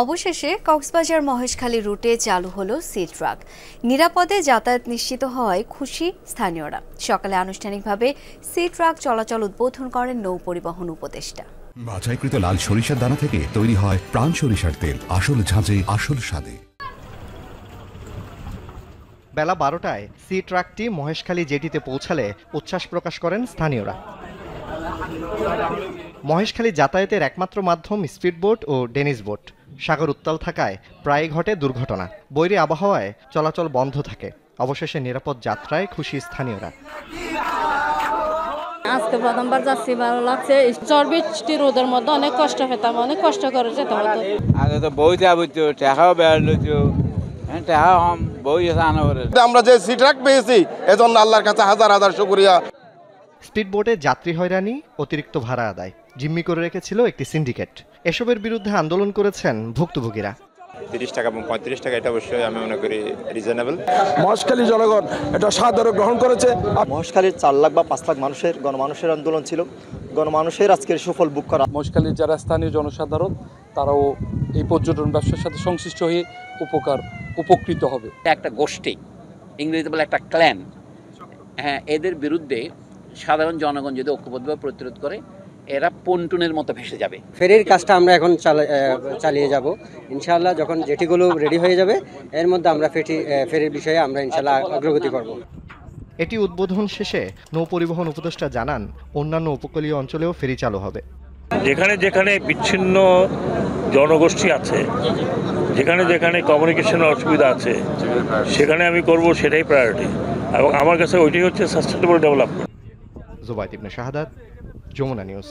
অবশেষে কক্সবাজার মহেশখালী রুটে চালু হলো সি ট্রাক। নিরাপদে যাতায়াত নিশ্চিত হওয়ায় খুশি স্থানীয়রা। সকালে আনুষ্ঠানিকভাবে সি ট্রাক চলাচল উদ্বোধন করেন নৌ পরিবহন উপদেষ্টা। বাছাইকৃত লাল সরিষার দানা থেকে তৈরি হয় প্রাণ সরিষার তেল, আসল ঝাঁঝে আসল স্বাদে। বেলা 12টায় সি ট্রাকটি মহেশখালী জেটিতে পৌঁছালে উচ্ছ্বাস প্রকাশ করেন স্থানীয়রা। মহেশখালী যাতায়াতের একমাত্র মাধ্যম স্পিডবোট ও ডেনিস বোট। সাগর উত্তাল থাকায় প্রায় ঘটে দুর্ঘটনা। বৈরী আবহাওয়ায় চলাচল বন্ধ থাকে। অবশেষে নিরাপদ যাত্রায় খুশি স্থানীয়রা। আজকে প্রথমবার যাচ্ছি, ভালো লাগছে। ঝড় বৃষ্টি রোদের মধ্যে অনেক কষ্ট পেতাম, অনেক কষ্ট করে যেতে হতো। আগে তো বই যাবো, টাকাও বেড়ালো, আমরা যে সি ট্রাক পেয়েছি এজন্য আল্লাহর কাছে হাজার হাজার শুকরিয়া। স্পিডবোটে যাত্রী হয়রানি, অতিরিক্ত ভাড়া আদায় জিম্মি করে রেখেছিল একটি সিন্ডিকেট। এসবের বিরুদ্ধে আন্দোলন করেছেন ভুক্তভোগীরা। 30 টাকা এবং 35 টাকা, এটা অবশ্যই আমি মনে করি রিজনেবল। মহেশখালী জনগণ এটা সাদরে গ্রহণ করেছে। মহেশখালীর 4 লাখ বা 5 লাখ মানুষের গণমানুষের আন্দোলন ছিল। গণমানুষের আজকের সুফল বুক করা। মহেশখালীর যারা স্থানীয় জনসাধারণ তারাও এই পর্যটন ব্যবসার সাথে সংশ্লিষ্ট হয়ে উপকৃত হবে। একটা গোষ্ঠী, ইংরেজিতে বলে একটা ক্ল্যান, হ্যাঁ, এদের বিরুদ্ধে সাধারণ জনগণ যদি ঐক্যবদ্ধভাবে প্রতিরোধ করে, এরা পন্টুনের মতো ভেসে যাবে। ফেরির কাজটা আমরা এখন চালিয়ে যাব ইনশাআল্লাহ। যখন জেটিগুলো রেডি হয়ে যাবে এর মধ্যে আমরা ফেরির বিষয়ে আমরা ইনশাআল্লাহ অগ্রগতি করব। এটি উদ্বোধন শেষে নৌ পরিবহন উপদেষ্টা জানান, অন্যান্য উপকূলীয় অঞ্চলেও ফেরি চালু হবে। যেখানে যেখানে বিচ্ছিন্ন জনগোষ্ঠী আছে, যেখানে যেখানে কমিউনিকেশনের অসুবিধা আছে, সেখানে আমি করব, সেটাই প্রায়োরিটি। এবং আমার কাছে ওইটাই হচ্ছে সাস্টেনেবল ডেভেলপমেন্ট। জুবাইদ ইবনে শাহাদাত, যমুনা নিউজ।